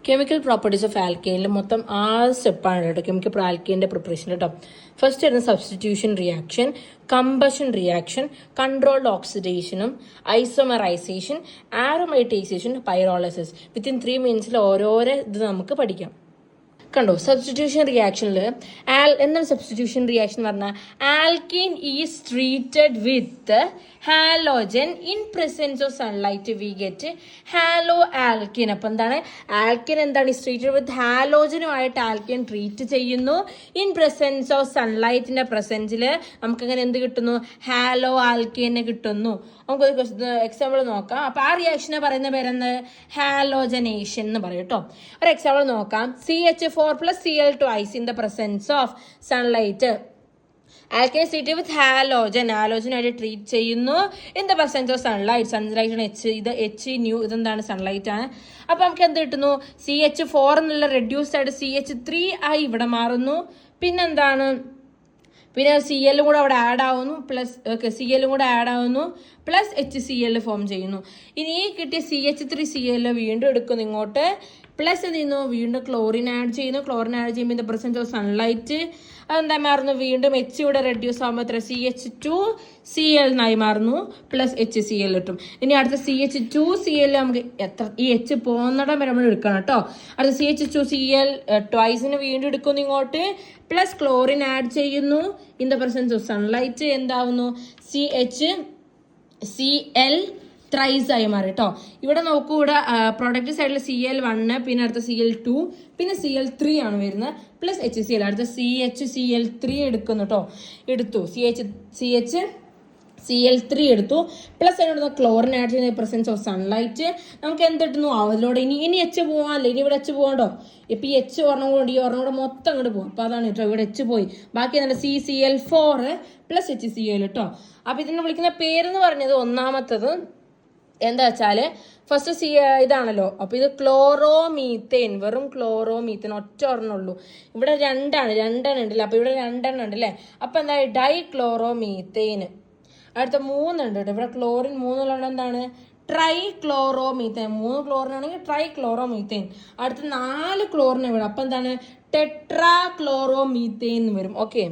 Chemical properties of ആൽക്കെയിനിൽ മൊത്തം 6 സ്റ്റെപ്പാണ് കേട്ടോ കെമിക്കൽ ആൽക്കെയിൻ്റെ പ്രിപ്പറേഷൻ കേട്ടോ. ഫസ്റ്റ് വരുന്ന substitution reaction, combustion reaction, controlled ഓക്സിഡേഷനും ഐസോമറൈസേഷൻ, ആരോമൈറ്റൈസേഷൻ, പൈറോളിസിസ്. വിത്തിൻ 3 മിനിറ്റ്സിൽ ഓരോരോ ഇത് നമുക്ക് പഠിക്കാം. കണ്ടോ, സബ്സ്റ്റിറ്റ്യൂഷൻ റിയാക്ഷനിൽ എന്താണ് സബ്സ്റ്റിറ്റ്യൂഷൻ റിയാക്ഷൻ എന്ന് പറഞ്ഞാൽ alkene is treated with halogen in presence of sunlight we get halo alkene. അപ്പം എന്താണ് ആൽക്കിൻ എന്താണ് ട്രീറ്റഡ് വിത്ത് ഹാലോജനുമായിട്ട് ആൽക്കിൻ ട്രീറ്റ് ചെയ്യുന്നു. ഇൻ പ്രസൻസ് ഓഫ് സൺലൈറ്റിന്റെ പ്രസൻസിൽ നമുക്ക് അങ്ങനെ എന്ത് കിട്ടുന്നു, ഹാലോ ആൽക്കിനെ കിട്ടുന്നു. നമുക്കൊരു എക്സാമ്പിൾ നോക്കാം. അപ്പൊ ആ റിയാക്ഷനെ പറയുന്ന പേരെന്ത്, ഹാലോജനേഷൻ എന്ന് പറയും കേട്ടോ. ഒരു എക്സാമ്പിൾ നോക്കാം. CH4+Cl2 in the presence of sunlight. Alkane treat with ഹാലോജനായിട്ട് ട്രീറ്റ് ചെയ്യുന്നു in the presence of sunlight. Sunlight H, ഇത് എച്ച് ന്യൂ, ഇതെന്താണ് സൺലൈറ്റ് ആണ്. അപ്പൊ നമുക്ക് എന്ത് കിട്ടുന്നു, CH4 എന്നുള്ള റെഡ്യൂസ്ഡ് ആയിട്ട് CH3 ആയി ഇവിടെ മാറുന്നു. പിന്നെന്താണ്, പിന്നെ CL കൂടെ അവിടെ ആഡ് ആവുന്നു, പ്ലസ് CL കൂടെ ആഡ് ആവുന്നു, പ്ലസ് HCl ഫോം ചെയ്യുന്നു. ഇനി ഈ കിട്ടിയ CH3Cl വീണ്ടും എടുക്കുന്നു ഇങ്ങോട്ട്, പ്ലസ് എന്ത് ചെയ്യുന്നു, വീണ്ടും ക്ലോറിൻ ആഡ് ചെയ്യുന്നു. ക്ലോറിൻ ആഡ് ചെയ്യുമ്പോൾ in the presence of sunlight അതെന്താ മാറുന്നു, വീണ്ടും എച്ച് ഇവിടെ റെഡ്യൂസ് ആകുമ്പോൾ എത്ര CH2Cl എന്നായി മാറുന്നു, പ്ലസ് HCl കിട്ടും. ഇനി അടുത്ത CH2Cl നമുക്ക് എത്ര, ഈ എച്ച് പോകുന്നിടം വരെ നമ്മൾ എടുക്കണം കേട്ടോ. അടുത്ത CH2Cl ട്വൈസിന് വീണ്ടും എടുക്കുന്നു ഇങ്ങോട്ട്, പ്ലസ് ക്ലോറിൻ ആഡ് ചെയ്യുന്നു. In the presence of sunlight എന്താവുന്നു, CHCl ത്രൈസ് ആയി മാറി കേട്ടോ. ഇവിടെ നോക്കൂ, ഇവിടെ പ്രൊഡക്റ്റ് സൈഡിൽ CL1, പിന്നെ അടുത്ത CL2, പിന്നെ CL3 ആണ് വരുന്നത്, പ്ലസ് HCl. അടുത്ത CHCl3 എടുക്കുന്നു കേട്ടോ, എടുത്തു CHCl3 എടുത്തു, പ്ലസ് അതിനോട് ക്ലോറിൻ ആഡ് ചെയ്യുന്ന പ്രസൻസ് ഓഫ് സൺലൈറ്റ് നമുക്ക് എന്ത് കിട്ടുന്നു, അതിലൂടെ ഇനി എച്ച് പോകാനല്ലേ, ഇനി ഇവിടെ എച്ച് പോകണ്ടോ. ഇപ്പൊ ഈ എച്ച് ഒരെണ്ണം കൂടി, ഈ ഒരെണ്ണം കൂടെ മൊത്തം അങ്ങോട്ട് പോകും. അപ്പൊ അതാണ് കേട്ടോ, ഇവിടെ എച്ച് പോയി, ബാക്കി എന്താണ് CCl4 പ്ലസ് HCl കേട്ടോ. അപ്പൊ ഇതിനെ വിളിക്കുന്ന പേരെന്ന് പറഞ്ഞത് ഒന്നാമത്തത് എന്താ വെച്ചാല് ഫസ്റ്റ് ഇതാണല്ലോ. അപ്പൊ ഇത് ക്ലോറോമീത്തേൻ, വെറും ക്ലോറോമീത്തേൻ ഒറ്റ ഒരെണ്ണം ഉള്ളൂ. ഇവിടെ രണ്ടെണ്ണം ഉണ്ടല്ലേ, അപ്പൊ ഇവിടെ രണ്ടെണ്ണം ഉണ്ട് അല്ലേ. അപ്പൊ എന്താ ഡൈക്ലോറോമീത്തേൻ. അടുത്ത 3 ഉണ്ട് കേട്ടോ, ഇവിടെ ക്ലോറിൻ 3 എന്താണ് ട്രൈക്ലോറോമീത്തേൻ. 3 ക്ലോറിൻ ആണെങ്കിൽ ട്രൈക്ലോറോമീത്തേൻ. അടുത്ത 4 ക്ലോറിൻ ഇവിടെ, അപ്പൊ എന്താണ് ടെട്രാക്ലോറോമീത്തേൻ എന്ന് വരും. ഓക്കെ.